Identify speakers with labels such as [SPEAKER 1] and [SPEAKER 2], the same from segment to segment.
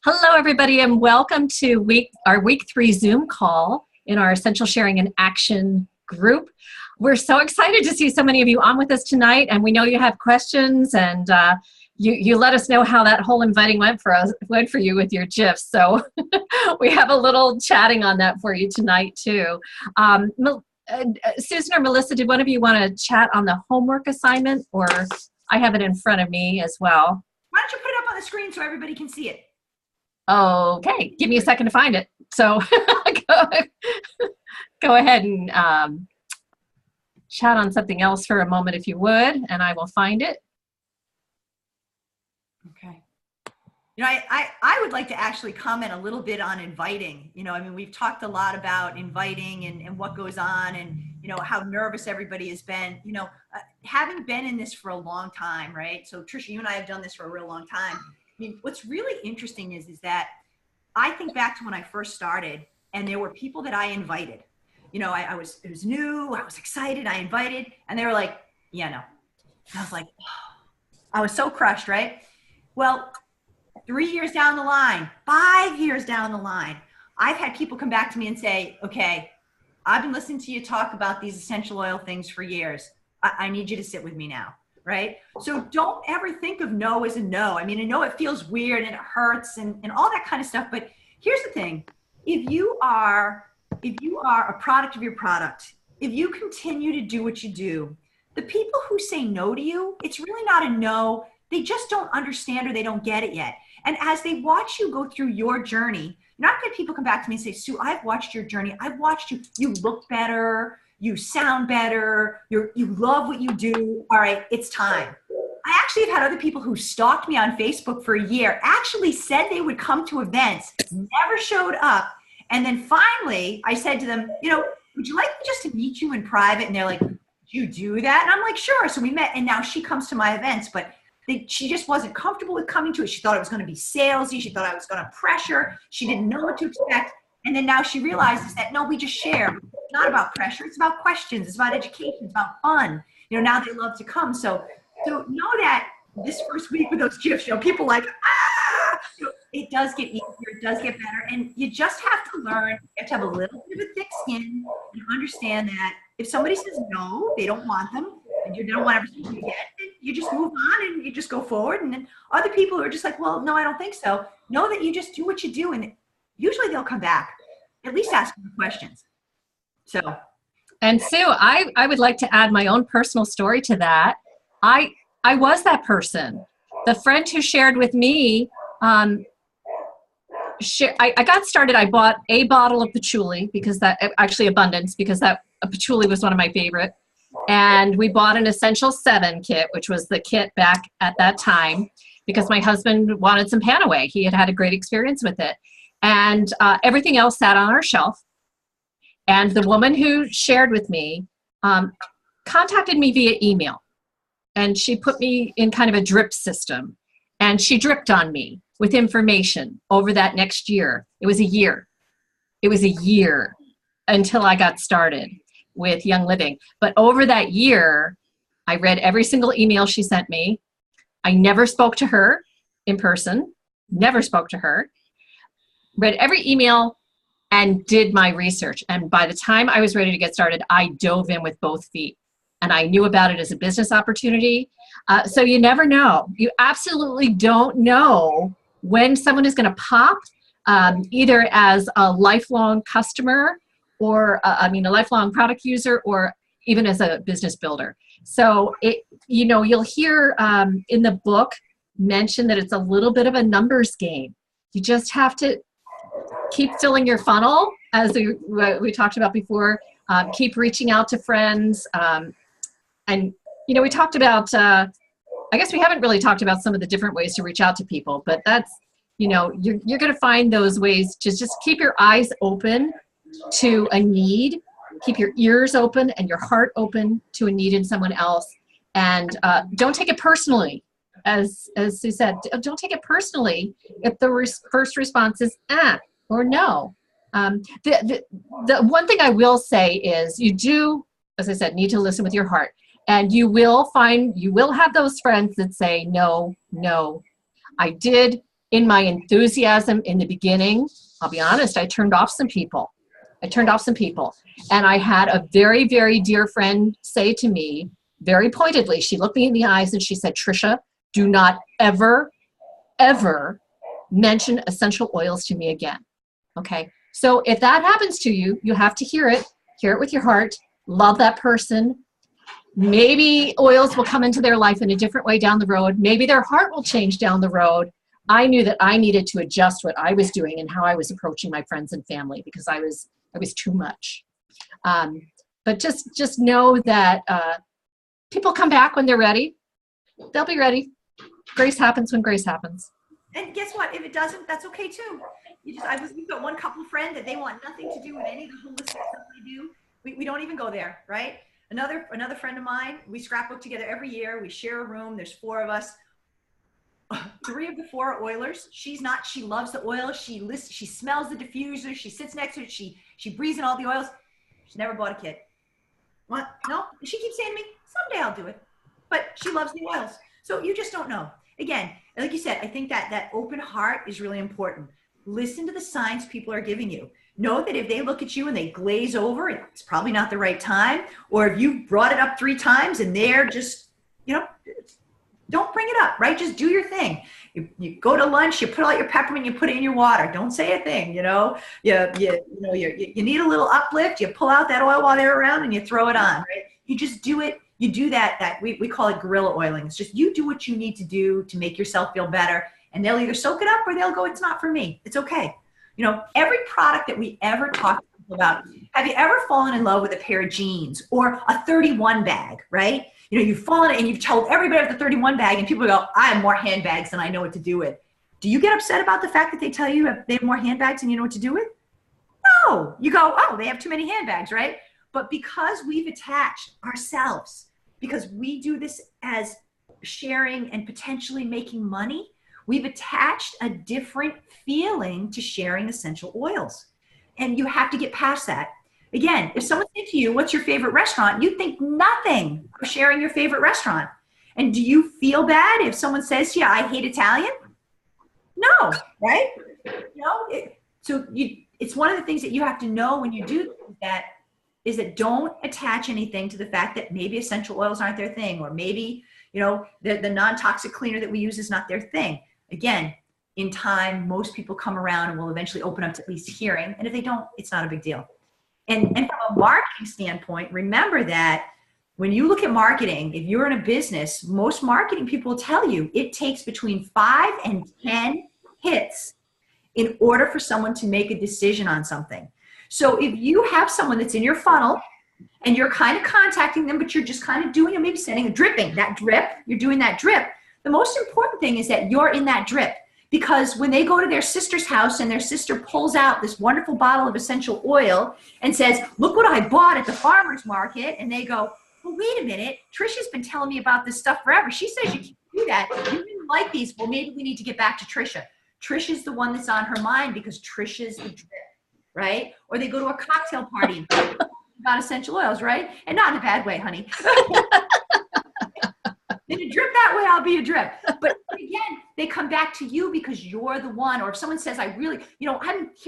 [SPEAKER 1] Hello, everybody, and welcome to our week 3 Zoom call in our Essential Sharing and Action group. We're so excited to see so many of you on with us tonight, and we know you have questions, and you let us know how that whole inviting went for you with your GIFs. So we have a little chatting on that for you tonight too. Susan or Melissa, did one of you want to chat on the homework assignment, or I have it in front of me as well?
[SPEAKER 2] Why don't you put it up on the screen so everybody can see it?
[SPEAKER 1] Okay, give me a second to find it. So go ahead and chat on something else for a moment if you would, and I will find it.
[SPEAKER 2] Okay. You know, I would like to actually comment a little bit on inviting. You know, I mean, we've talked a lot about inviting and what goes on and, you know, how nervous everybody has been. You know, having been in this for a long time, right? So Tricia, you and I have done this for a real long time. I mean, what's really interesting is that I think back to when I first started and there were people that I invited. You know, it was new, I was excited, I invited, and they were like, yeah, no. And I was like, oh. I was so crushed, right? Well, 3 years down the line, 5 years down the line, I've had people come back to me and say, okay, I've been listening to you talk about these essential oil things for years. I need you to sit with me now. Right? So don't ever think of no as a no. I mean, I know it feels weird and it hurts and all that kind of stuff, but here's the thing. If you are a product of your product, if you continue to do what you do, the people who say no to you, it's really not a no. They just don't understand or they don't get it yet. And as they watch you go through your journey, you're not going to people come back to me and say, Sue, I've watched your journey. I've watched you. You look better. You sound better, you love what you do, all right, it's time. I actually have had other people who stalked me on Facebook for a year, actually said they would come to events, never showed up, and then finally I said to them, you know, would you like me just to meet you in private? And they're like, do you do that? And I'm like, sure. So we met, and now she comes to my events, but she just wasn't comfortable with coming to it. She thought it was going to be salesy. She thought I was going to pressure. She didn't know what to expect. And then now she realizes that, no, we just share. It's not about pressure. It's about questions. It's about education. It's about fun. You know, now they love to come. So know that this first week with those GIFs, you know, people like, you know, it does get easier. It does get better. And you just have to learn. You have to have a little bit of a thick skin and understand that if somebody says no, they don't want them, and you don't want everything to get, you just move on and you just go forward. And then other people who are just like, well, no, I don't think so. Know that you just do what you do. And usually they'll come back, at least ask them questions. So.
[SPEAKER 1] And Sue, I would like to add my own personal story to that. I was that person. The friend who shared with me, I got started, I bought a bottle of patchouli because abundance, because that patchouli was one of my favorite. And we bought an Essential 7 kit, which was the kit back at that time, because my husband wanted some Panaway. He had had a great experience with it. And everything else sat on our shelf. And the woman who shared with me contacted me via email. And she put me in kind of a drip system. And she dripped on me with information over that next year. It was a year. It was a year until I got started with Young Living. But over that year, I read every single email she sent me. I never spoke to her in person. Never spoke to her. Read every email and did my research. And by the time I was ready to get started, I dove in with both feet. And I knew about it as a business opportunity. So you never know. You absolutely don't know when someone is going to pop, either as a lifelong customer or, a lifelong product user, or even as a business builder. So, you'll hear in the book mention that it's a little bit of a numbers game. You just have to keep filling your funnel, as we talked about before. Keep reaching out to friends. And, we talked about, I guess we haven't really talked about some of the different ways to reach out to people, but that's, you're going to find those ways to just keep your eyes open to a need, keep your ears open and your heart open to a need in someone else. And don't take it personally. As Sue said, don't take it personally if the first response is or no. The one thing I will say is you do, as I said, need to listen with your heart. And you will have those friends that say, no, I did in my enthusiasm in the beginning, I'll be honest, I turned off some people. And I had a very, very dear friend say to me very pointedly, she looked me in the eyes and she said, Trisha, do not ever, ever mention essential oils to me again. Okay. So if that happens to you, you have to hear it with your heart, love that person. Maybe oils will come into their life in a different way down the road. Maybe their heart will change down the road. I knew that I needed to adjust what I was doing and how I was approaching my friends and family because I was too much. But just know that people come back when they're ready. They'll be ready. Grace happens when grace happens.
[SPEAKER 2] And guess what? If it doesn't, that's okay too. We've got one couple friend that they want nothing to do with any of the holistic stuff we do. We don't even go there, right? Another friend of mine, we scrapbook together every year. We share a room. There's 4 of us. 3 of the 4 are oilers. She loves the oil. She smells the diffuser. She sits next to it. She breathes in all the oils. She's never bought a kit. What? No? She keeps saying to me, someday I'll do it. But she loves the oils. So you just don't know. Again, like you said, I think that open heart is really important. Listen to the signs people are giving you. Know that if they look at you and they glaze over, it's probably not the right time. Or if you brought it up 3 times and they're just, don't bring it up, right? Just do your thing. You go to lunch, you put out your peppermint, you put it in your water. Don't say a thing, You need a little uplift. You pull out that oil while they're around and you throw it on, right? You just do it. You do that we call it guerrilla oiling. It's just you do what you need to do to make yourself feel better. And they'll either soak it up or they'll go, it's not for me. It's okay. Every product that we ever talk to people about, have you ever fallen in love with a pair of jeans or a 31 bag, right? You've fallen and you've told everybody about the 31 bag and people go, I have more handbags than I know what to do with. Do you get upset about the fact that they tell you they have more handbags than you know what to do with? No. You go, oh, they have too many handbags, right? But because we've attached ourselves, because we do this as sharing and potentially making money, we've attached a different feeling to sharing essential oils. And you have to get past that. Again, if someone said to you, what's your favorite restaurant? You think nothing of sharing your favorite restaurant. And do you feel bad if someone says to you, I hate Italian? No, right? It's one of the things that you have to know when you do that is that don't attach anything to the fact that maybe essential oils aren't their thing, or maybe, the non-toxic cleaner that we use is not their thing. Again, in time, most people come around and will eventually open up to at least hearing. And if they don't, it's not a big deal. And from a marketing standpoint, remember that when you look at marketing, if you're in a business, most marketing people will tell you it takes between 5 and 10 hits in order for someone to make a decision on something. So if you have someone that's in your funnel and you're kind of contacting them, but you're just kind of doing, maybe sending a dripping, that drip, you're doing that drip. The most important thing is that you're in that drip, because when they go to their sister's house and their sister pulls out this wonderful bottle of essential oil and says, look what I bought at the farmer's market. And they go, well, wait a minute. Trisha's been telling me about this stuff forever. She says you can't do that. You didn't like these. Well, maybe we need to get back to Trisha. Trisha's the one that's on her mind because Trisha's the drip, right? Or they go to a cocktail party about essential oils, right? And not in a bad way, honey. If you drip that way, I'll be a drip. But again, they come back to you because you're the one. Or if someone says, I'm hearing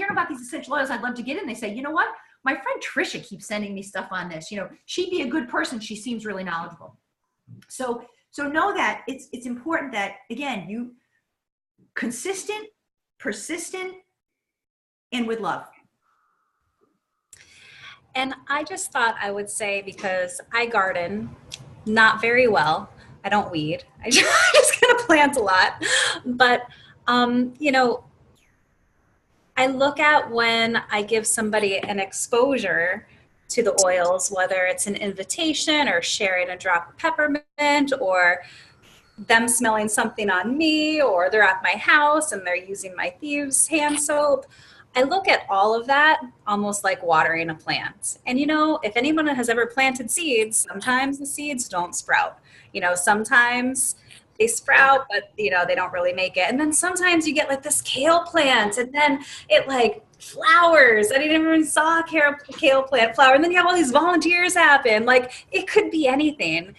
[SPEAKER 2] about these essential oils, I'd love to get in. They say, you know what? My friend Trisha keeps sending me stuff on this. She'd be a good person. She seems really knowledgeable. So know that it's important that, again, you consistent, persistent, and with love.
[SPEAKER 3] And I just thought I would say, because I garden not very well, I don't weed. I just kind of plant a lot. But, I look at when I give somebody an exposure to the oils, whether it's an invitation or sharing a drop of peppermint or them smelling something on me, or they're at my house and they're using my Thieves hand soap. I look at all of that almost like watering a plant. And, if anyone has ever planted seeds, sometimes the seeds don't sprout. Sometimes they sprout, but, they don't really make it. And then sometimes you get like this kale plant and then it like flowers. I didn't even saw a kale plant flower. And then you have all these volunteers happen. Like, it could be anything.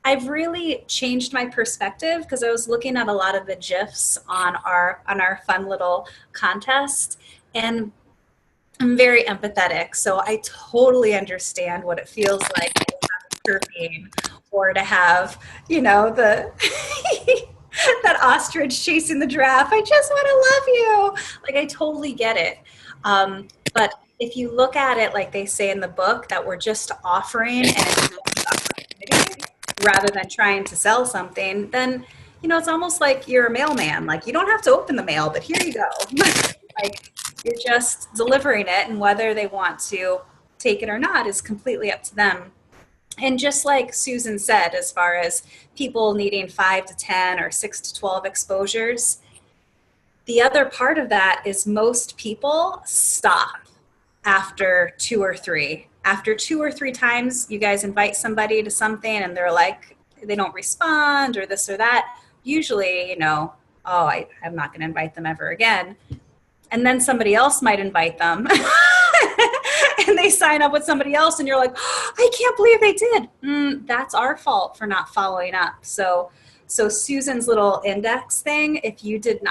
[SPEAKER 3] I've really changed my perspective because I was looking at a lot of the GIFs on our fun little contest, and I'm very empathetic. So I totally understand what it feels like to have chirping or to have, the that ostrich chasing the giraffe. I just want to love you. Like, I totally get it. But if you look at it like they say in the book, that we're just offering and it's an opportunity rather than trying to sell something, then it's almost like you're a mailman. Like, you don't have to open the mail, but here you go. Like, you're just delivering it, and whether they want to take it or not is completely up to them. And just like Susan said, as far as people needing 5 to 10 or 6 to 12 exposures, the other part of that is most people stop after 2 or 3. After 2 or 3 times you guys invite somebody to something and they're like, they don't respond or this or that, usually, oh, I'm not going to invite them ever again. And then somebody else might invite them and they sign up with somebody else and you're like, oh, I can't believe they did. That's our fault for not following up. So Susan's little index thing, if you didn't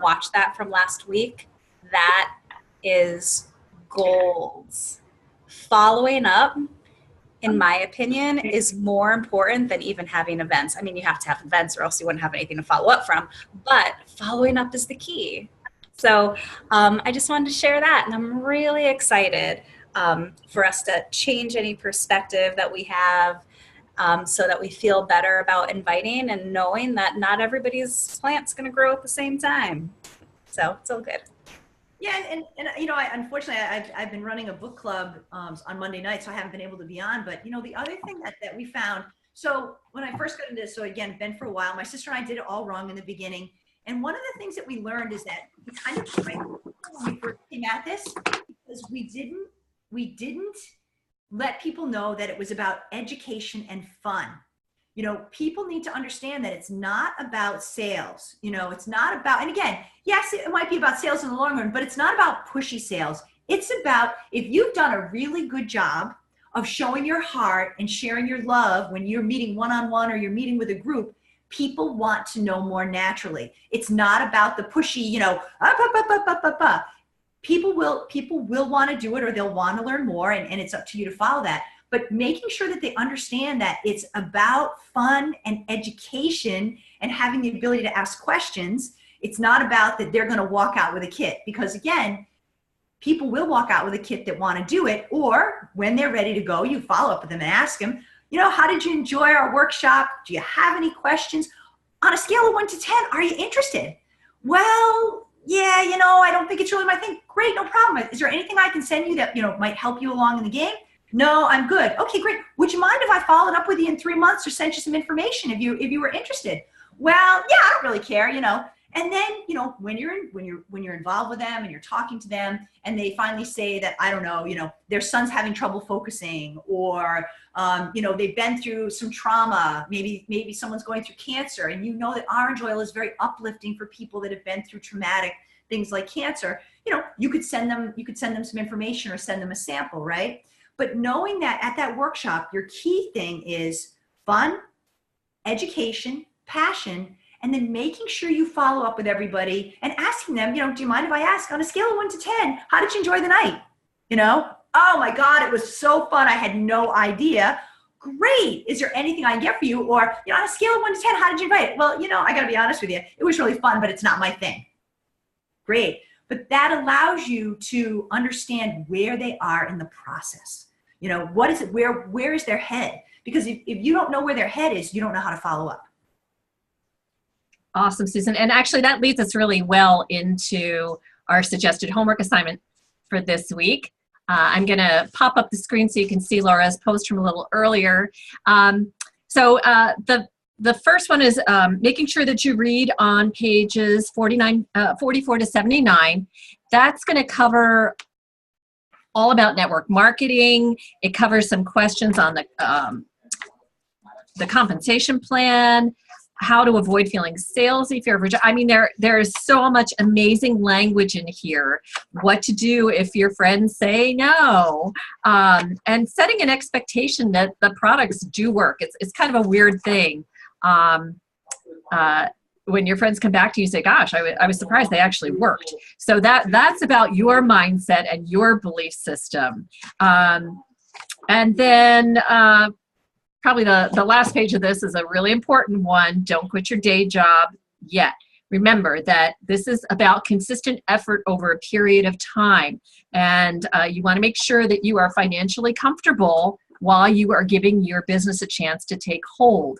[SPEAKER 3] watch that from last week, that is goals. Following up, in my opinion, is more important than even having events. I mean, you have to have events or else you wouldn't have anything to follow up from, but following up is the key. So I just wanted to share that, and I'm really excited for us to change any perspective that we have so that we feel better about inviting and knowing that not everybody's plant's going to grow at the same time. So it's all good.
[SPEAKER 2] Yeah, and unfortunately, I've been running a book club on Monday night, so I haven't been able to be on. But the other thing that we found, so when I first got into this, so again, been for a while, my sister and I did it all wrong in the beginning. And one of the things that we learned is that we kind of tried when we first came at this, because we didn't let people know that it was about education and fun. People need to understand that it's not about sales. It's not about, and again, yes, it might be about sales in the long run, but it's not about pushy sales. It's about, if you've done a really good job of showing your heart and sharing your love when you're meeting one-on-one or you're meeting with a group, people want to know more naturally. It's not about the pushy, People will want to do it, or they'll want to learn more, and it's up to you to follow that. But making sure that they understand that it's about fun and education and having the ability to ask questions. It's not about that they're going to walk out with a kit, because again, people will walk out with a kit that want to do it, or when they're ready to go, you follow up with them and ask them, how did you enjoy our workshop? Do you have any questions? On a scale of 1 to 10, are you interested? Well, yeah, I don't think it's really my thing. Great, no problem. Is there anything I can send you that, might help you along in the game? No, I'm good. Okay, great. Would you mind if I followed up with you in 3 months or sent you some information if you were interested? Well, yeah, I don't really care, And then, when you're involved with them and you're talking to them and they finally say that, I don't know, their son's having trouble focusing, or they've been through some trauma, maybe someone's going through cancer, and that orange oil is very uplifting for people that have been through traumatic things like cancer. You could send them some information or send them a sample, right? But knowing that at that workshop, your key thing is fun, education, passion, and then making sure you follow up with everybody and asking them, do you mind if I ask, on a scale of 1 to 10, how did you enjoy the night? Oh my God, it was so fun. I had no idea. Great. Is there anything I can get for you? Or, on a scale of 1 to 10, how did you invite it? Well, I got to be honest with you. It was really fun, but it's not my thing. Great. But that allows you to understand where they are in the process. What is it? Where is their head? Because if you don't know where their head is, you don't know how to follow up.
[SPEAKER 1] Awesome, Susan. And actually that leads us really well into our suggested homework assignment for this week. I'm going to pop up the screen so you can see Laura's post from a little earlier. The first one is making sure that you read on pages 44 to 79. That's going to cover all about network marketing. It covers some questions on the compensation plan, how to avoid feeling salesy, fear of rejection. I mean, there is so much amazing language in here. What to do if your friends say no, and setting an expectation that the products do work. It's kind of a weird thing. When your friends come back to you and say, gosh, I was surprised they actually worked. So that's about your mindset and your belief system. And then probably the last page of this is a really important one. Don't quit your day job yet. Remember that this is about consistent effort over a period of time. And you want to make sure that you are financially comfortable while you are giving your business a chance to take hold.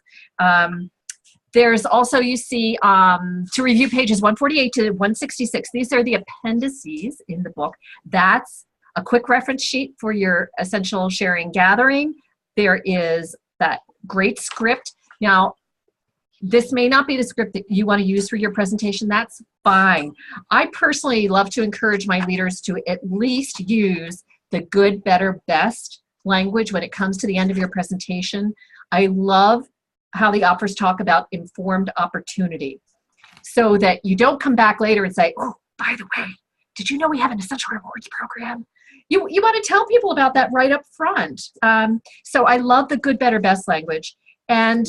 [SPEAKER 1] There's also, you see, to review pages 148 to 166. These are the appendices in the book. That's a quick reference sheet for your essential sharing gathering. There is that great script. Now, this may not be the script that you want to use for your presentation. That's fine. I personally love to encourage my leaders to at least use the good, better, best language when it comes to the end of your presentation. I love how the authors talk about informed opportunity, so that you don't come back later and say, oh, by the way, did you know we have an essential rewards program? You want to tell people about that right up front. So I love the good, better, best language. And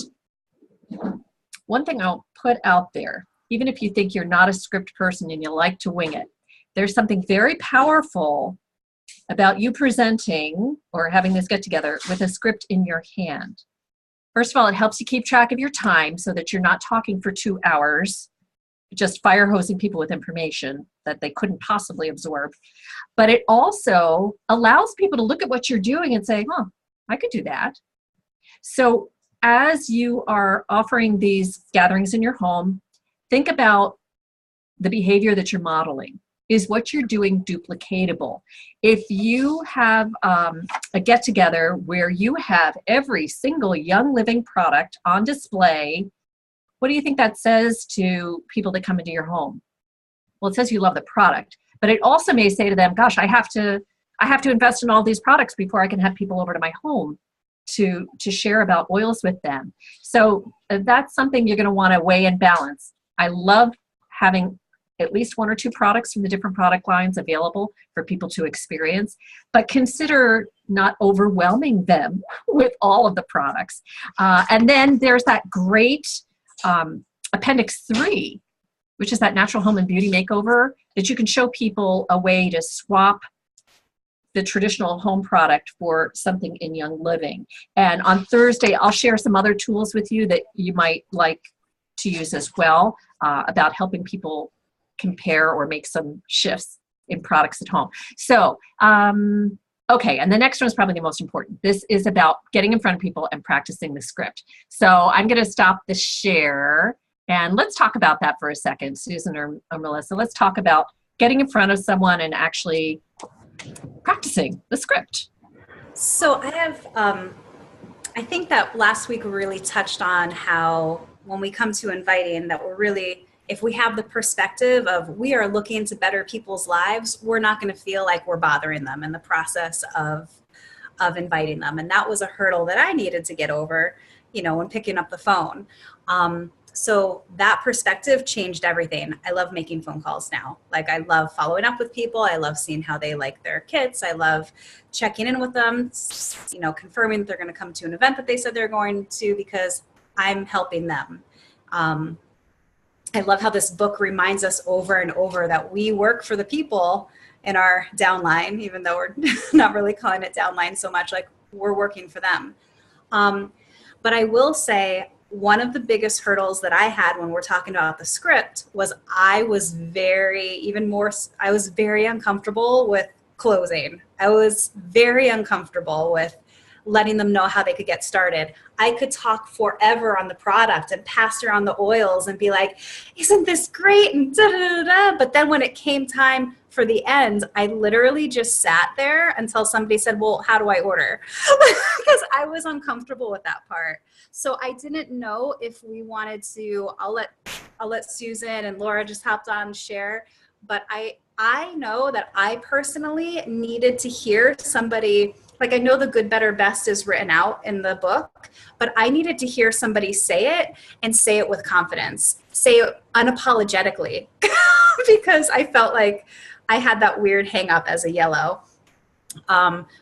[SPEAKER 1] one thing I'll put out there, even if you think you're not a script person and you like to wing it, there's something very powerful about you presenting or having this get together with a script in your hand. First of all, it helps you keep track of your time so that you're not talking for 2 hours, just fire hosing people with information that they couldn't possibly absorb. But it also allows people to look at what you're doing and say, huh, I could do that. So as you are offering these gatherings in your home, think about the behavior that you're modeling. Is what you're doing duplicatable? If you have a get-together where you have every single Young Living product on display, what do you think that says to people that come into your home? Well, it says you love the product, but it also may say to them, gosh, I have to invest in all these products before I can have people over to my home to share about oils with them. So that's something you're going to want to weigh and balance. I love having at least 1 or 2 products from the different product lines available for people to experience, but consider not overwhelming them with all of the products. And then there's that great Appendix 3, which is that natural home and beauty makeover that you can show people a way to swap the traditional home product for something in Young Living. And on Thursday, I'll share some other tools with you that you might like to use as well about helping people compare or make some shifts in products at home. So, okay, and the next one is probably the most important. This is about getting in front of people and practicing the script. So I'm going to stop the share and let's talk about that for a second, Susan or Melissa. Let's talk about getting in front of someone and actually practicing the script.
[SPEAKER 3] So I have, I think that last week we really touched on how when we come to inviting that we're really, if we have the perspective of we are looking to better people's lives, we're not going to feel like we're bothering them in the process of inviting them. And that was a hurdle that I needed to get over, you know, when picking up the phone. So that perspective changed everything. I love making phone calls now. Like I love following up with people. I love seeing how they like their kits. I love checking in with them, you know, confirming that they're going to come to an event that they said they're going to because I'm helping them. I love how this book reminds us over and over that we work for the people in our downline, even though we're not really calling it downline so much, like we're working for them. But I will say one of the biggest hurdles that I had when we're talking about the script was I was very uncomfortable with closing. I was very uncomfortable with letting them know how they could get started. I could talk forever on the product and pass around the oils and be like, isn't this great? And da, da, da, da. But then when it came time for the end, I literally just sat there until somebody said, well, how do I order? Because I was uncomfortable with that part. So I didn't know if we wanted to, I'll let Susan and Laura just hopped on and share. But I know that I personally needed to hear somebody like I know the good, better, best is written out in the book, but I needed to hear somebody say it and say it with confidence, say it unapologetically, because I felt like I had that weird hang up as a yellow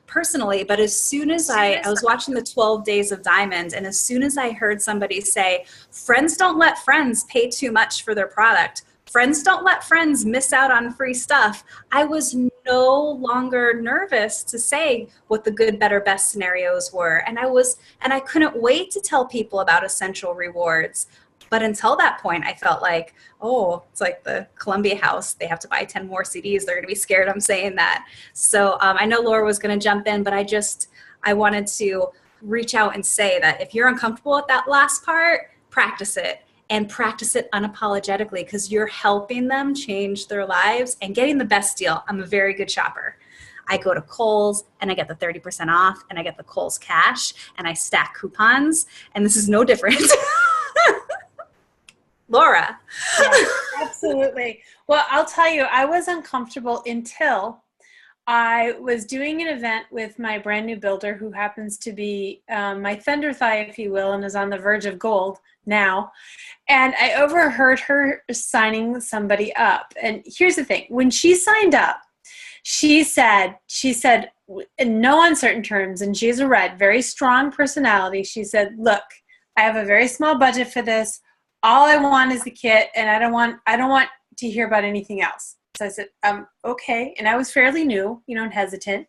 [SPEAKER 3] personally. But as soon as I was watching the 12 Days of Diamond, and as soon as I heard somebody say, friends don't let friends pay too much for their product, friends don't let friends miss out on free stuff, I was no longer nervous to say what the good, better, best scenarios were. And I couldn't wait to tell people about Essential Rewards. But until that point, I felt like, oh, it's like the Columbia House. They have to buy 10 more CDs. They're going to be scared I'm saying that. So I know Laura was going to jump in, but I wanted to reach out and say that if you're uncomfortable with that last part, practice it. And practice it unapologetically, because you're helping them change their lives and getting the best deal. I'm a very good shopper. I go to Kohl's and I get the 30% off, and I get the Kohl's cash, and I stack coupons, and this is no different. Laura.
[SPEAKER 4] Yeah, absolutely. Well, I'll tell you, I was uncomfortable until I was doing an event with my brand new builder, who happens to be my thunder thigh, if you will, and is on the verge of gold now. And I overheard her signing somebody up. And here's the thing. When she signed up, she said, in no uncertain terms, and she's a red, very strong personality. She said, look, I have a very small budget for this. All I want is the kit, and I don't want to hear about anything else. So I said, okay. And I was fairly new, and hesitant.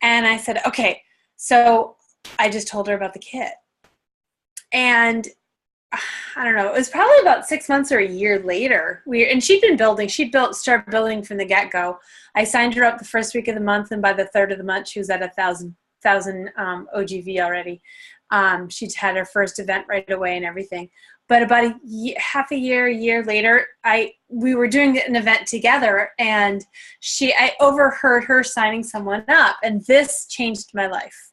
[SPEAKER 4] And I said, okay. So I just told her about the kit. And I don't know, it was probably about 6 months or a year later. And she'd been building. Started building from the get-go. I signed her up the first week of the month, and by the third of the month, she was at 1,000 OGV already. She'd had her first event right away and everything. But about half a year later, we were doing an event together, and I overheard her signing someone up, and this changed my life.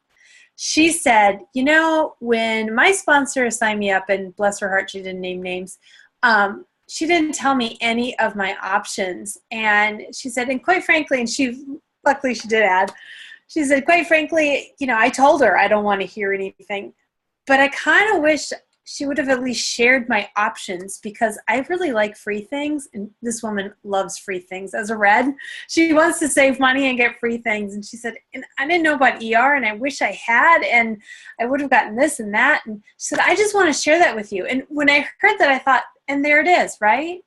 [SPEAKER 4] She said, when my sponsor signed me up, and bless her heart, she didn't name names, she didn't tell me any of my options. And she said, and quite frankly, and luckily she did add, she said, quite frankly, I told her I don't want to hear anything, but I kind of wish she would have at least shared my options, because I really like free things, and this woman loves free things. As a red, she wants to save money and get free things. And she said, and I didn't know about ER, and I wish I had, and I would have gotten this and that. And she said, I just want to share that with you. And when I heard that, I thought, and there it is, right?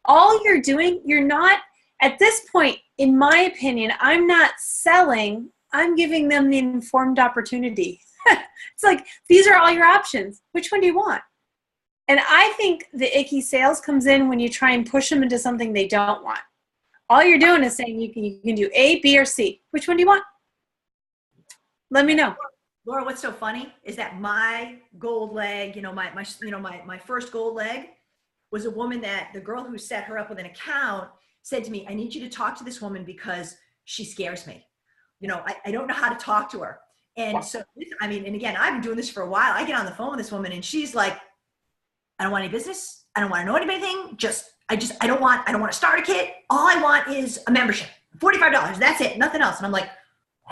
[SPEAKER 4] All you're doing, you're not, at this point, in my opinion, I'm not selling, I'm giving them the informed opportunity. It's like, these are all your options. Which one do you want? And I think the icky sales comes in when you try and push them into something they don't want. All you're doing is saying you can do A, B, or C. Which one do you want? Let me know.
[SPEAKER 2] Laura, what's so funny is that my gold leg, my first gold leg was a woman that the girl who set her up with an account said to me, I need you to talk to this woman because she scares me. I don't know how to talk to her. And so, and again, I've been doing this for a while. I get on the phone with this woman, and she's like, I don't want any business. I don't want to know anything. I don't want to start a kit. All I want is a membership, $45. That's it. Nothing else. And I'm like,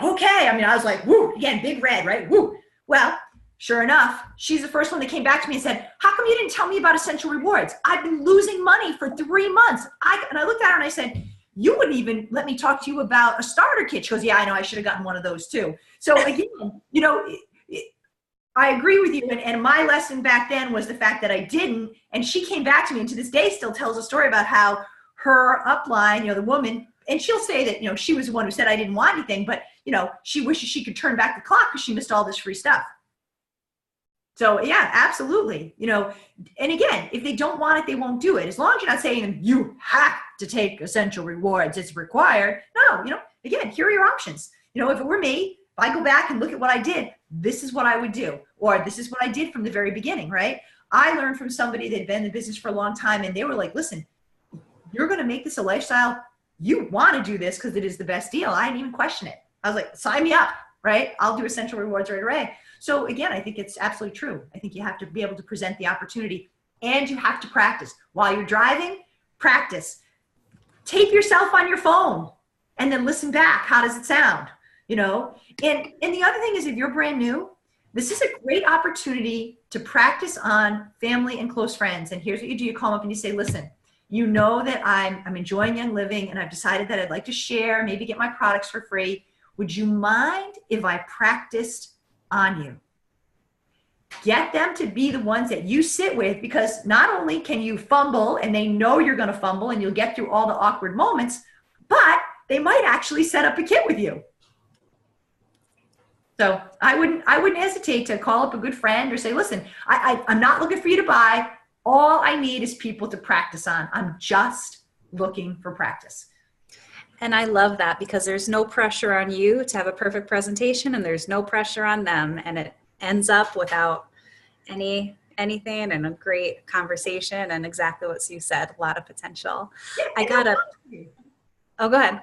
[SPEAKER 2] okay. I was like, woo, again, big red, right? Woo. Well, sure enough, she's the first one that came back to me and said, how come you didn't tell me about Essential Rewards? I've been losing money for 3 months. And I looked at her and I said, you wouldn't even let me talk to you about a starter kit. She goes, yeah, I know, I should have gotten one of those too. So again, I agree with you. And my lesson back then was the fact that I didn't. And she came back to me, and to this day still tells a story about how her upline, the woman, and she'll say that, she was the one who said I didn't want anything, but, she wishes she could turn back the clock because she missed all this free stuff. So yeah, absolutely. And again, if they don't want it, they won't do it. As long as you're not saying you have to take Essential Rewards, it's required. No, again, here are your options. If it were me, if I go back and look at what I did, this is what I would do. Or this is what I did from the very beginning, right? I learned from somebody that had been in the business for a long time, and they were like, listen, you're going to make this a lifestyle. You want to do this because it is the best deal. I didn't even question it. I was like, sign me up, right? I'll do Essential Rewards right away. So again, I think it's absolutely true. I think you have to be able to present the opportunity, and you have to practice. While you're driving, practice. Tape yourself on your phone and then listen back. How does it sound? you know? And the other thing is, if you're brand new, this is a great opportunity to practice on family and close friends. And here's what you do. You call them up and you say, listen, you know that I'm enjoying Young Living and I've decided that I'd like to share, maybe get my products for free. Would you mind if I practiced on you? Get them to be the ones that you sit with, because not only can you fumble and they know you're going to fumble and you'll get through all the awkward moments, but they might actually set up a kit with you. So I wouldn't hesitate to call up a good friend or say, listen, I'm not looking for you to buy. All I need is people to practice on. I'm just looking for practice.
[SPEAKER 3] And I love that, because there's no pressure on you to have a perfect presentation, and there's no pressure on them. And it ends up without anything, and a great conversation, and exactly what you said, a lot of potential.
[SPEAKER 2] Yeah,
[SPEAKER 3] Oh, go ahead.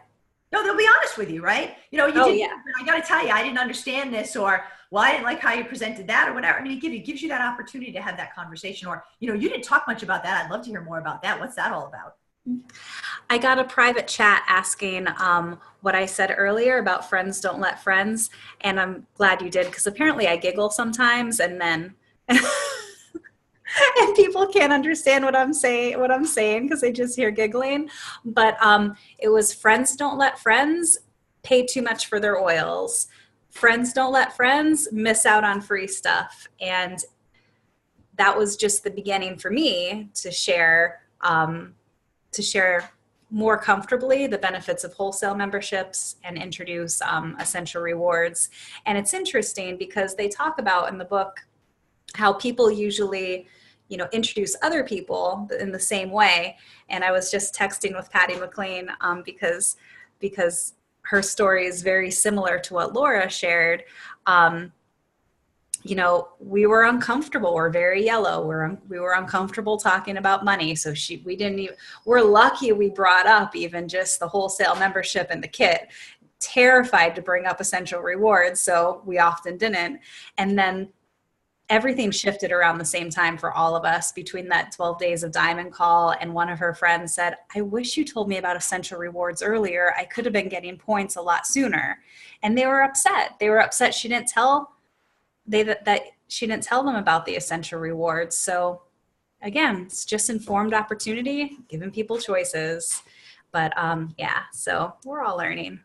[SPEAKER 2] No, they'll be honest with you, right? You know, I got to tell you, I didn't understand this, or, well, I didn't like how you presented that, or whatever. I mean, it gives you that opportunity to have that conversation, or, you know, you didn't talk much about that. I'd love to hear more about that. What's that all about?
[SPEAKER 3] I got a private chat asking what I said earlier about friends don't let friends. And I'm glad you did, because apparently I giggle sometimes, and then and people can't understand what I'm saying because they just hear giggling. But it was, friends don't let friends pay too much for their oils. Friends don't let friends miss out on free stuff. And that was just the beginning for me to share more comfortably the benefits of wholesale memberships and introduce essential rewards. And it's interesting because they talk about in the book how people usually, you know, introduce other people in the same way. And I was just texting with Patty McLean because her story is very similar to what Laura shared. You know, we were uncomfortable. We're very yellow. We were uncomfortable talking about money. So we're lucky we brought up even just the wholesale membership and the kit, terrified to bring up essential rewards. So we often didn't. And then everything shifted around the same time for all of us between that 12 days of Diamond Call. And one of her friends said, I wish you told me about essential rewards earlier. I could have been getting points a lot sooner. And they were upset. She didn't tell she didn't tell them about the essential rewards. So again, it's just informed opportunity, giving people choices. But yeah, so we're all learning.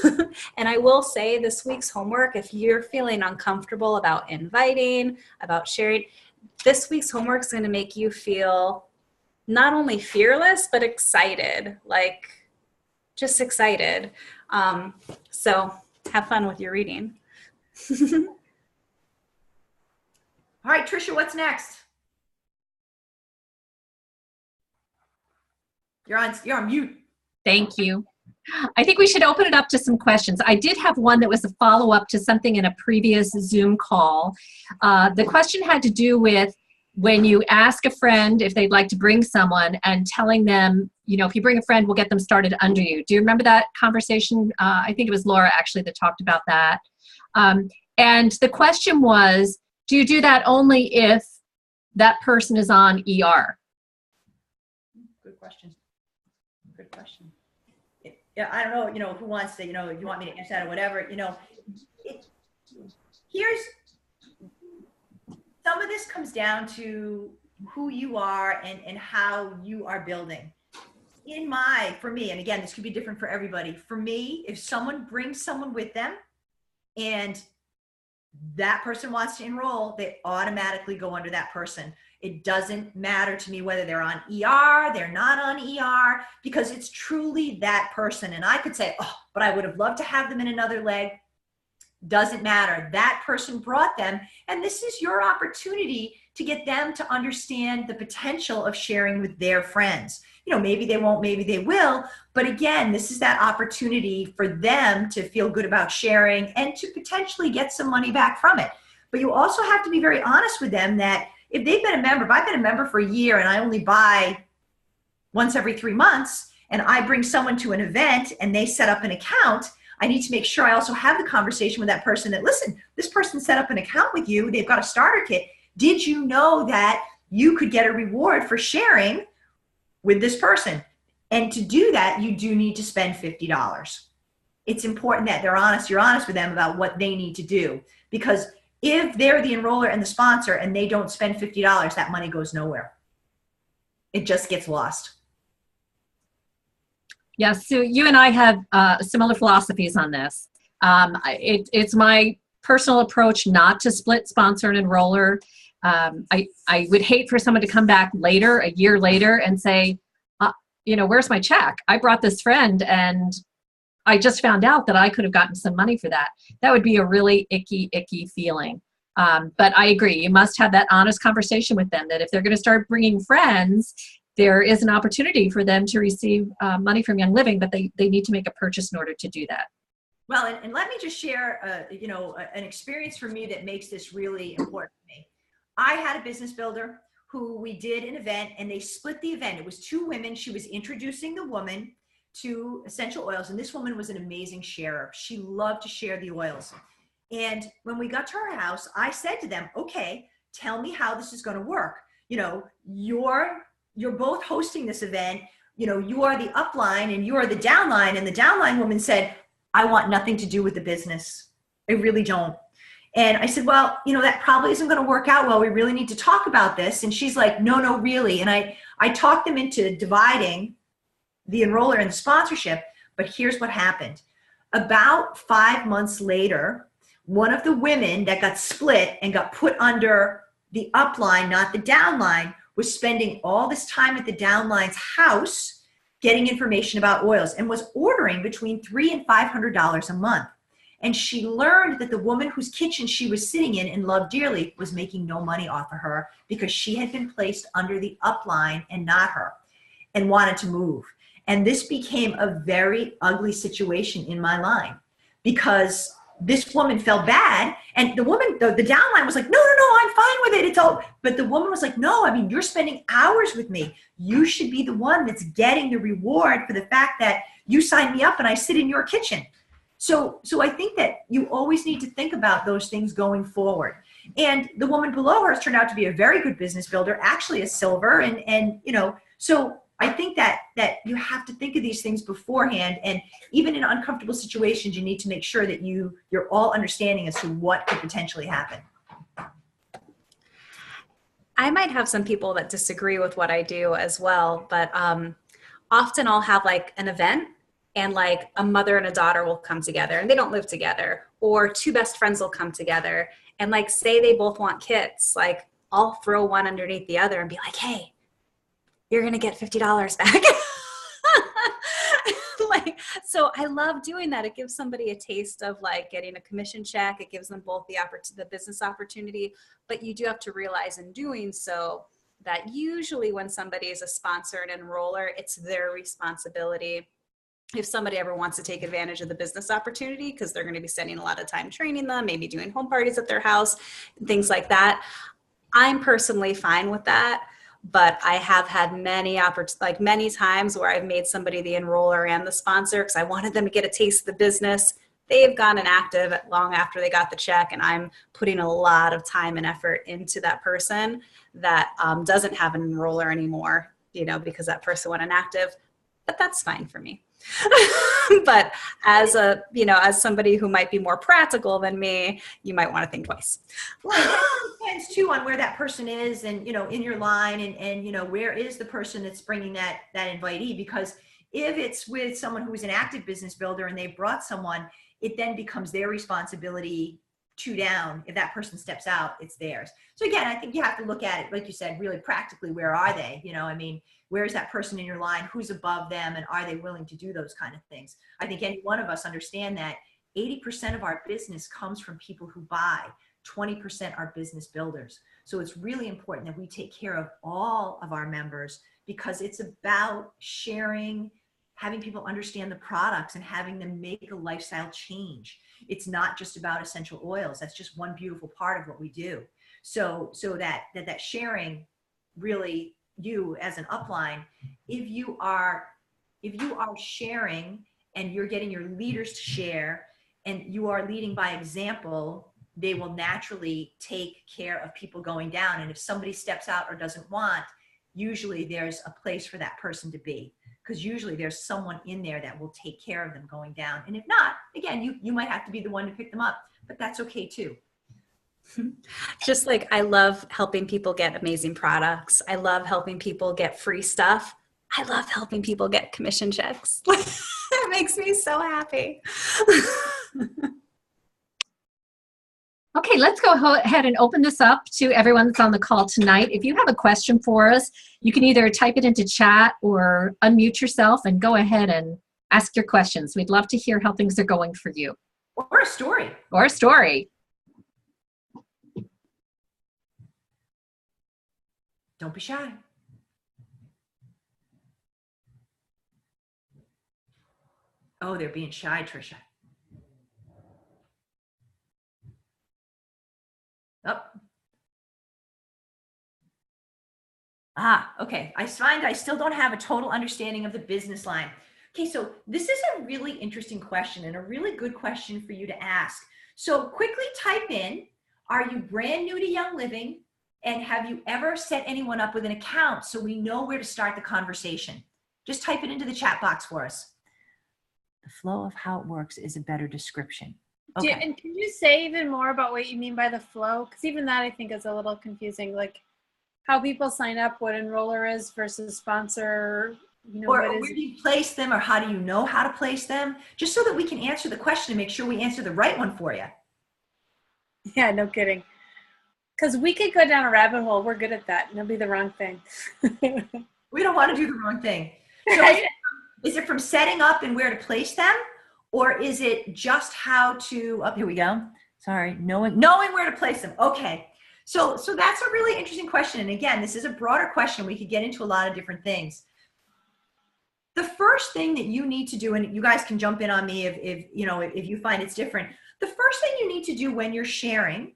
[SPEAKER 3] And I will say, this week's homework, if you're feeling uncomfortable about inviting, about sharing, this week's homework is going to make you feel not only fearless, but excited, like just excited. So have fun with your reading.
[SPEAKER 2] All right, Trisha, what's next? You're on mute.
[SPEAKER 1] Thank you. I think we should open it up to some questions. I did have one that was a follow-up to something in a previous Zoom call. The question had to do with when you ask a friend if they'd like to bring someone and telling them, you know, if you bring a friend, we'll get them started under you. Do you remember that conversation? I think it was Laura actually that talked about that. And the question was, do you do that only if that person is on ER?
[SPEAKER 2] Good question. Good question. Yeah, I don't know, you know, who wants to, you know, if you want me to answer that or whatever, you know, here's, some of this comes down to who you are and how you are building. For me, and again, this could be different for everybody. For me, if someone brings someone with them and that person wants to enroll, they automatically go under that person. It doesn't matter to me whether they're on ER, they're not on ER, because it's truly that person. And I could say, oh, but I would have loved to have them in another leg. Doesn't matter. That person brought them. And this is your opportunity to get them to understand the potential of sharing with their friends. You know, maybe they won't, maybe they will. But again, this is that opportunity for them to feel good about sharing and to potentially get some money back from it. But you also have to be very honest with them that if they've been a member, if I've been a member for a year and I only buy once every 3 months, and I bring someone to an event and they set up an account, I need to make sure I also have the conversation with that person that, listen, this person set up an account with you. They've got a starter kit. Did you know that you could get a reward for sharing with this person? And to do that, you do need to spend $50. it's important that they're honest, you're honest with them about what they need to do. Because if they're the enroller and the sponsor and they don't spend $50, that money goes nowhere. It just gets lost.
[SPEAKER 1] Yes, so you and I have similar philosophies on this. It's my personal approach not to split sponsor and enroller. I would hate for someone to come back later, a year later, and say, where's my check? I brought this friend and I just found out that I could have gotten some money for that. That would be a really icky feeling. But I agree, you must have that honest conversation with them that if they're going to start bringing friends, there is an opportunity for them to receive money from Young Living, but they need to make a purchase in order to do that.
[SPEAKER 2] Well, and let me just share, an experience for me that makes this really important to me. I had a business builder who we did an event and they split the event. It was two women. She was introducing the woman to essential oils. And this woman was an amazing sharer. She loved to share the oils. And when we got to her house, I said to them, okay, tell me how this is going to work. You're both hosting this event. You are the upline and you are the downline. And the downline woman said, I want nothing to do with the business. I really don't. And I said, well, that probably isn't going to work out well. We really need to talk about this. And she's like, no, really. And I talked them into dividing the enroller and the sponsorship. But here's what happened. About 5 months later, one of the women that got split and got put under the upline, not the downline, was spending all this time at the downline's house getting information about oils and was ordering between $300 and $500 a month. And she learned that the woman whose kitchen she was sitting in and loved dearly was making no money off of her because she had been placed under the upline and not her, and wanted to move. And this became a very ugly situation in my line because this woman felt bad. And the woman, the downline was like, no, I'm fine with it. It's all, but the woman was like, no, you're spending hours with me. You should be the one that's getting the reward for the fact that you signed me up and I sit in your kitchen. So I think that you always need to think about those things going forward. And the woman below her has turned out to be a very good business builder, actually a silver. And so I think that you have to think of these things beforehand. And even in uncomfortable situations, you need to make sure that you're all understanding as to what could potentially happen.
[SPEAKER 3] I might have some people that disagree with what I do as well, but often I'll have like an event and like a mother and a daughter will come together and they don't live together, or two best friends will come together and like say they both want kits, like I'll throw one underneath the other and be like, hey, you're going to get $50 back. So I love doing that. It gives somebody a taste of like getting a commission check. It gives them both the business opportunity, but you do have to realize in doing so that usually when somebody is a sponsor and enroller, it's their responsibility. If somebody ever wants to take advantage of the business opportunity, because they're going to be spending a lot of time training them, maybe doing home parties at their house, things like that. I'm personally fine with that. But I have had many times where I've made somebody the enroller and the sponsor because I wanted them to get a taste of the business. They've gone inactive long after they got the check, and I'm putting a lot of time and effort into that person that doesn't have an enroller anymore, because that person went inactive. But that's fine for me. But as somebody who might be more practical than me, you might want to think twice.
[SPEAKER 2] Well, it depends too on where that person is and, in your line and where is the person that's bringing that invitee, because if it's with someone who's an active business builder and they brought someone, it then becomes their responsibility two down. If that person steps out, it's theirs. So again, I think you have to look at it, like you said, really practically, where are they? Where is that person in your line? Who's above them? And are they willing to do those kind of things? I think any one of us understand that 80% of our business comes from people who buy, 20% are business builders. So it's really important that we take care of all of our members, because it's about sharing, having people understand the products and having them make a lifestyle change. It's not just about essential oils. That's just one beautiful part of what we do. So that sharing, really, you as an upline, if you are sharing and you're getting your leaders to share and you are leading by example, they will naturally take care of people going down. And if somebody steps out or doesn't want, usually there's a place for that person to be. because usually there's someone in there that will take care of them going down. And if not, again, you might have to be the one to pick them up, but that's okay too.
[SPEAKER 3] Just like I love helping people get amazing products. I love helping people get free stuff. I love helping people get commission checks. It makes me so happy.
[SPEAKER 1] Okay, let's go ahead and open this up to everyone that's on the call tonight. If you have a question for us, you can either type it into chat or unmute yourself and go ahead and ask your questions. We'd love to hear how things are going for you.
[SPEAKER 2] Or a story.
[SPEAKER 1] Or a story.
[SPEAKER 2] Don't be shy. Oh, they're being shy, Trisha. Oh. Okay. I find I still don't have a total understanding of the business line. Okay, so this is a really interesting question and a really good question for you to ask. So quickly type in, are you brand new to Young Living? And have you ever set anyone up with an account so we know where to start the conversation? Just type it into the chat box for us. The flow of how it works is a better description. Okay.
[SPEAKER 4] And can you say even more about what you mean by the flow? Because even that I think is a little confusing, like how people sign up, what enroller is versus sponsor, you know,
[SPEAKER 2] or
[SPEAKER 4] what is
[SPEAKER 2] where do you place them, or how do you know how to place them? Just so that we can answer the question and make sure we answer the right one for you.
[SPEAKER 4] Yeah, no kidding. Because we could go down a rabbit hole. We're good at that. And it'll be the wrong thing.
[SPEAKER 2] We don't want to do the wrong thing. So is it from setting up and where to place them? Or is it just how to, oh, here we go. Sorry, knowing where to place them. Okay. So that's a really interesting question. And again, this is a broader question. We could get into a lot of different things. The first thing that you need to do, and you guys can jump in on me if you find it's different. The first thing you need to do when you're sharing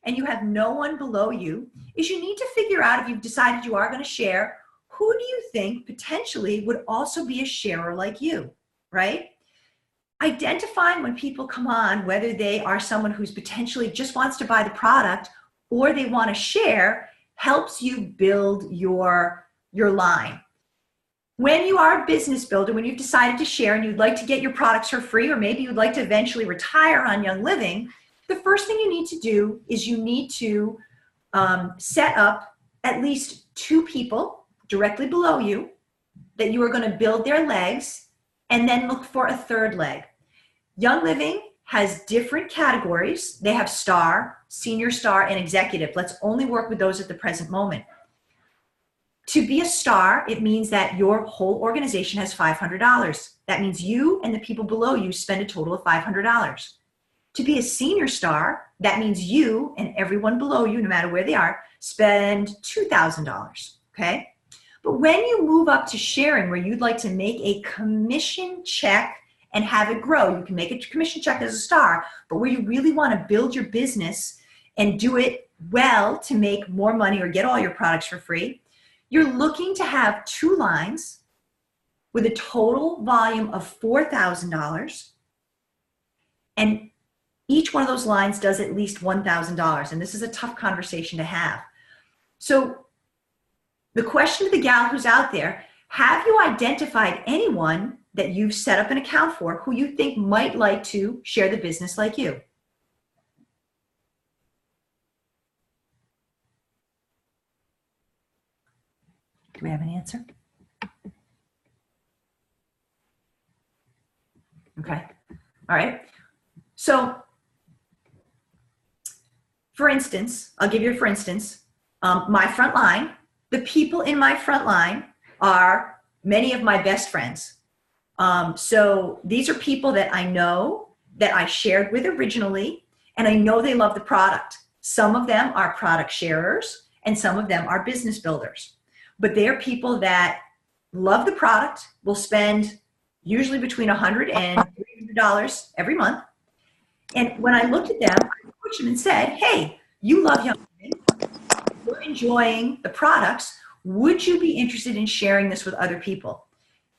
[SPEAKER 2] and you have no one below you is you need to figure out, if you've decided you are going to share, who do you think potentially would also be a sharer like you, right? Identifying when people come on, whether they are someone who's potentially just wants to buy the product or they want to share, helps you build your line. When you are a business builder, when you've decided to share and you'd like to get your products for free, or maybe you'd like to eventually retire on Young Living, the first thing you need to do is you need to set up at least 2 people directly below you that you are going to build their legs, and then look for a 3rd leg. Young Living has different categories. They have star, senior star, and executive. Let's only work with those at the present moment. To be a star, it means that your whole organization has $500. That means you and the people below you spend a total of $500. To be a senior star, that means you and everyone below you, no matter where they are, spend $2,000, okay? But when you move up to sharing, where you'd like to make a commission check and have it grow, you can make a commission check as a star, but where you really want to build your business and do it well to make more money or get all your products for free, you're looking to have 2 lines with a total volume of $4,000, and each one of those lines does at least $1,000. And this is a tough conversation to have. So the question to the gal who's out there, have you identified anyone that you've set up an account for who you think might like to share the business like you? Do we have an answer? Okay. All right. So, for instance, I'll give you a for instance, my front line, the people in my front line are many of my best friends. So these are people that I know, that I shared with originally, and I know they love the product. Some of them are product sharers and some of them are business builders. But they are people that love the product, will spend usually between $100 and $300 every month. And when I looked at them, I approached them and said, hey, you love Young Living, you're enjoying the products, would you be interested in sharing this with other people?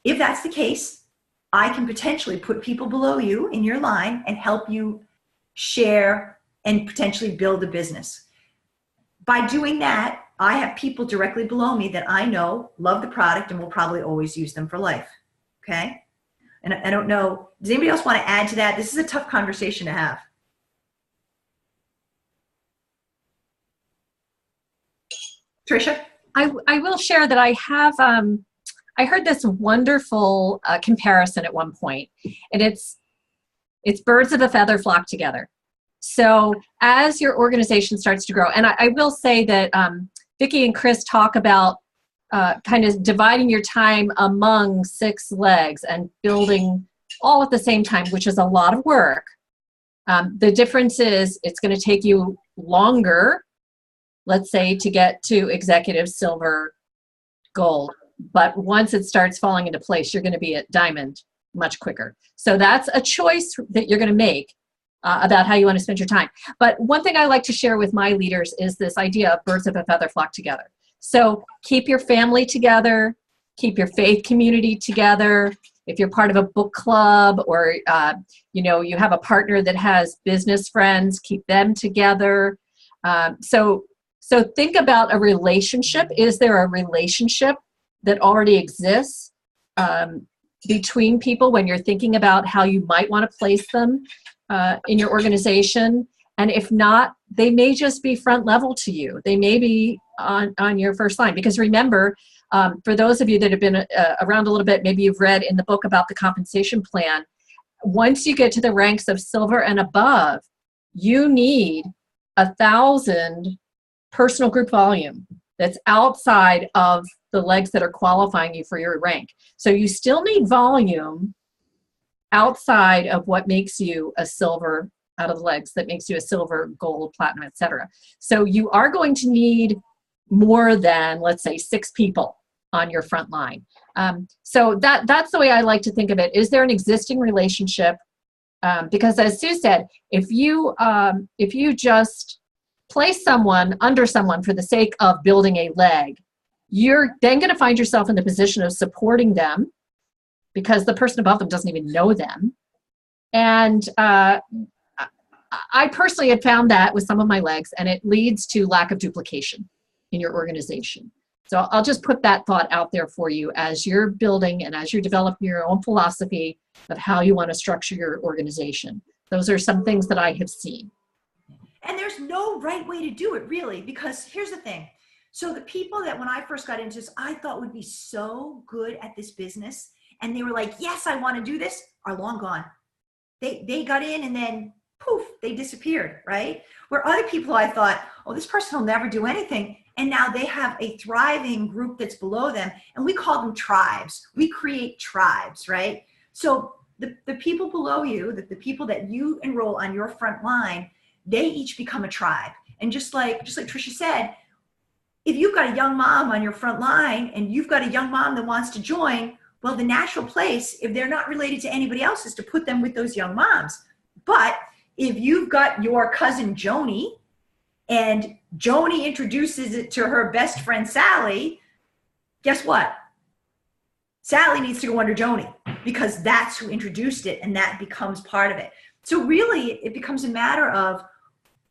[SPEAKER 2] If that's the case, I can potentially put people below you in your line and help you share and potentially build a business. By doing that, I have people directly below me that I know love the product and will probably always use them for life. Okay. And I don't know, does anybody else want to add to that? This is a tough conversation to have. Trisha?
[SPEAKER 1] I will share that I have, I heard this wonderful comparison at one point, and it's birds of a feather flock together. So as your organization starts to grow, and I will say that Vicki and Chris talk about kind of dividing your time among 6 legs and building all at the same time, which is a lot of work. The difference is it's going to take you longer, let's say, to get to executive, silver, gold. But once it starts falling into place, you're going to be at diamond much quicker. So that's a choice that you're going to make about how you want to spend your time. But one thing I like to share with my leaders is this idea of birds of a feather flock together. So keep your family together, keep your faith community together. If you're part of a book club, or you have a partner that has business friends, keep them together. So think about a relationship. Is there a relationship that already exists between people when you're thinking about how you might want to place them in your organization? And if not, they may just be front level to you. They may be on your first line. Because remember, for those of you that have been around a little bit, maybe you've read in the book about the compensation plan, once you get to the ranks of silver and above, you need 1,000 personal group volume that's outside of the legs that are qualifying you for your rank. So you still need volume outside of what makes you a silver, out of the legs that makes you a silver, gold, platinum, etc. So you are going to need more than, let's say, 6 people on your front line. So that's the way I like to think of it. Is there an existing relationship? Because as Sue said, if you just place someone under someone for the sake of building a leg, you're then going to find yourself in the position of supporting them because the person above them doesn't even know them. And I personally had found that with some of my legs, and it leads to lack of duplication in your organization. So I'll just put that thought out there for you as you're building and as you're developing your own philosophy of how you want to structure your organization. Those are some things that I have seen.
[SPEAKER 2] And there's no right way to do it, really, because here's the thing. So the people that when I first got into this, I thought would be so good at this business, and they were like, yes, I want to do this, are long gone. They got in and then poof, they disappeared, right? Where other people I thought, oh, this person will never do anything. And now they have a thriving group that's below them, and we call them tribes. We create tribes, right? So the people below you, the people that you enroll on your front line, they each become a tribe. And just like Trisha said, if you've got a young mom on your front line and you've got a young mom that wants to join, well, the natural place, if they're not related to anybody else, is to put them with those young moms. But if you've got your cousin Joni and Joni introduces it to her best friend Sally, guess what? Sally needs to go under Joni because that's who introduced it, and that becomes part of it. So really, it becomes a matter of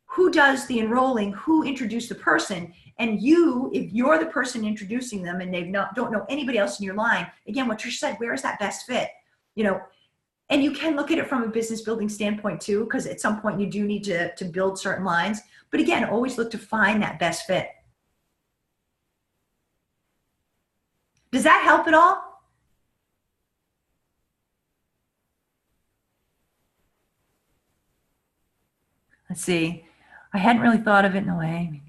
[SPEAKER 2] who does the enrolling, who introduced the person, and you, if you're the person introducing them and they don't know anybody else in your line, again, what Trish said, where is that best fit? And you can look at it from a business building standpoint too, because at some point you do need to build certain lines. But again, always look to find that best fit. Does that help at all? Let's see. I hadn't really thought of it in a way.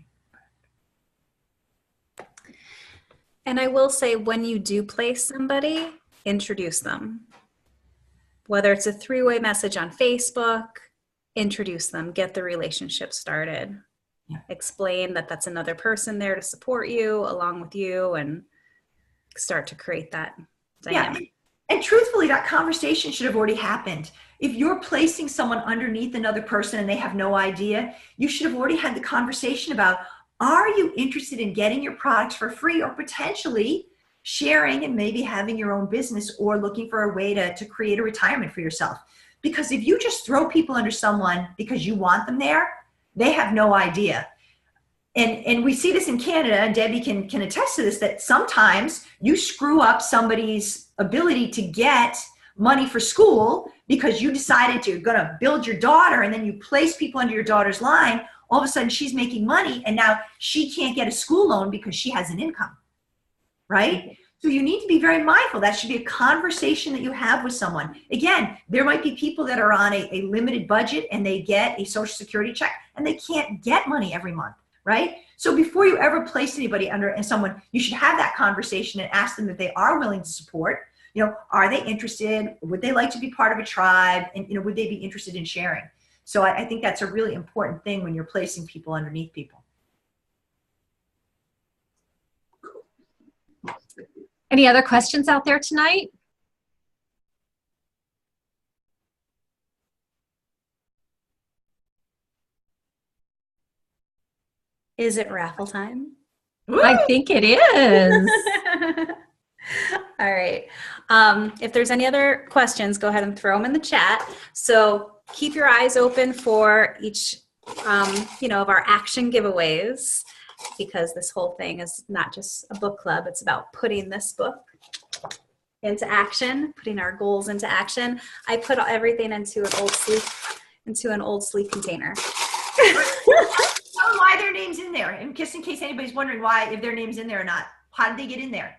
[SPEAKER 3] And I will say, when you do place somebody, introduce them. Whether it's a 3-way message on Facebook, introduce them, get the relationship started. Yeah. Explain that that's another person there to support you along with you, and start to create that dynamic.
[SPEAKER 2] Yeah. And truthfully, that conversation should have already happened. If you're placing someone underneath another person and they have no idea, you should have already had the conversation about, are you interested in getting your products for free, or potentially sharing and maybe having your own business, or looking for a way to create a retirement for yourself? Because if you just throw people under someone because you want them there, they have no idea. and we see this in Canada, and Debbie can attest to this, that sometimes you screw up somebody's ability to get money for school because you decided you're going to build your daughter, and then you place people under your daughter's line. All of a sudden she's making money, and now she can't get a school loan because she has an income, right? So you need to be very mindful. That should be a conversation that you have with someone. Again, there might be people that are on a limited budget and they get a Social Security check and they can't get money every month, right? So before you ever place anybody under someone, you should have that conversation and ask them if they are willing to support. You know, are they interested? Would they like to be part of a tribe? And, you know, would they be interested in sharing? So I think that's a really important thing when you're placing people underneath people.
[SPEAKER 1] Any other questions out there tonight?
[SPEAKER 3] Is it raffle time?
[SPEAKER 1] I think it is.
[SPEAKER 3] All right. If there's any other questions, go ahead and throw them in the chat. So keep your eyes open for each, of our action giveaways, because this whole thing is not just a book club. It's about putting this book into action, putting our goals into action. I put everything into an old sleek container.
[SPEAKER 2] Tell them why their name's in there, and just in case anybody's wondering why, if their name's in there or not. How did they get in there?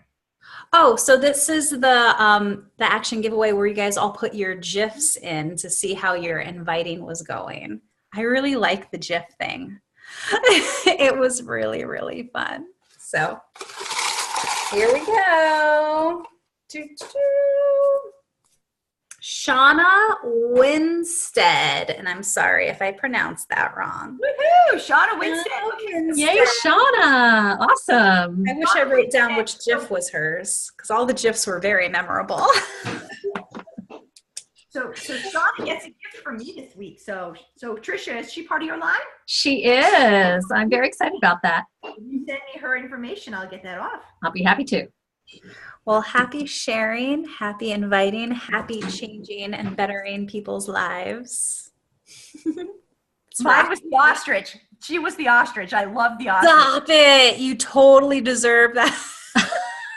[SPEAKER 3] Oh, so this is the action giveaway where you guys all put your GIFs in to see how your inviting was going. I really like the GIF thing. It was really, really fun. So here we go. Shauna Winstead, and I'm sorry if I pronounced that wrong.
[SPEAKER 2] Woohoo! Shauna Winstead.
[SPEAKER 1] Yay, Shauna. Awesome.
[SPEAKER 3] I wish I wrote down which GIF was hers, because all the GIFs were very memorable.
[SPEAKER 2] So Shauna gets a gift from me this week. So Tricia, is she part of your line?
[SPEAKER 1] She is. I'm very excited about that.
[SPEAKER 2] If you send me her information, I'll get that off.
[SPEAKER 1] I'll be happy to.
[SPEAKER 3] Well, happy sharing, happy inviting, happy changing and bettering people's lives.
[SPEAKER 2] Mine was the ostrich. She was the ostrich. I love the ostrich.
[SPEAKER 3] Stop it. You totally deserve that.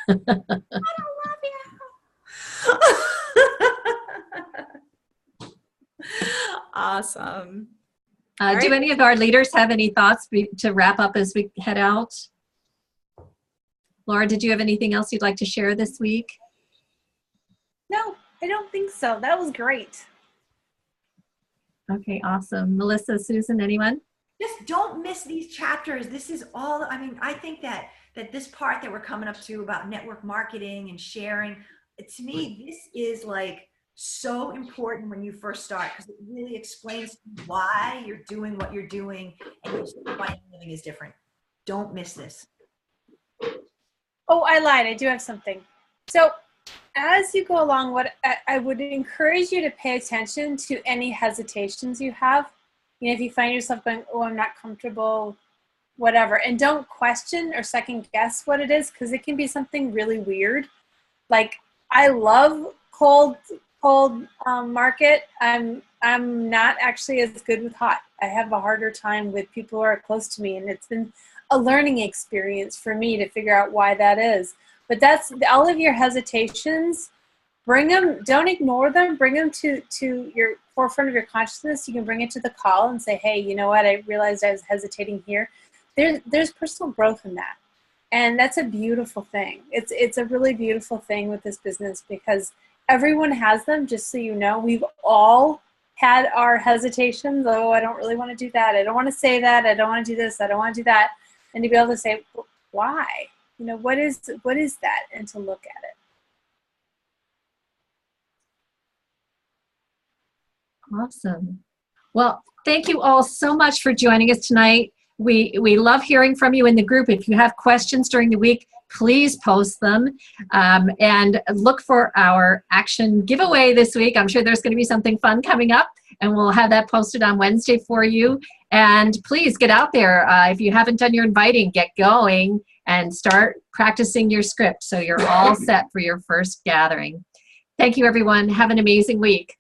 [SPEAKER 3] I don't love you. Awesome.
[SPEAKER 1] Do
[SPEAKER 3] right.
[SPEAKER 1] any of our leaders have any thoughts to wrap up as we head out? Laura, did you have anything else you'd like to share this week?
[SPEAKER 4] No, I don't think so. That was great.
[SPEAKER 1] Okay, awesome. Melissa, Susan, anyone?
[SPEAKER 2] Just don't miss these chapters. This is all, I think that this part that we're coming up to about network marketing and sharing, to me, this is like so important when you first start, because it really explains why you're doing what you're doing and why living is different. Don't miss this.
[SPEAKER 4] Oh, I lied. I do have something. So as you go along, what I would encourage you to pay attention to any hesitations you have. You know, if you find yourself going, oh, I'm not comfortable, whatever, and don't question or second guess what it is, because it can be something really weird. Like, I love cold market. I'm not actually as good with hot. I have a harder time with people who are close to me, and it's been a learning experience for me to figure out why that is. But that's all of your hesitations. Bring them, don't ignore them, bring them to your forefront of your consciousness. You can bring it to the call and say, hey, you know what, I realized I was hesitating here. There's personal growth in that. And that's a beautiful thing. It's a really beautiful thing with this business, because everyone has them, just so you know. We've all had our hesitations. Oh, I don't really want to do that. I don't want to say that. I don't want to do this. I don't want to do that. And to be able to say, why? You know, what is that? And to look at it.
[SPEAKER 1] Awesome. Well, thank you all so much for joining us tonight. We love hearing from you in the group. If you have questions during the week, please post them, and look for our action giveaway this week. I'm sure there's going to be something fun coming up, and we'll have that posted on Wednesday for you. And please get out there. If you haven't done your inviting, get going and start practicing your script so you're all set for your first gathering. Thank you, everyone. Have an amazing week.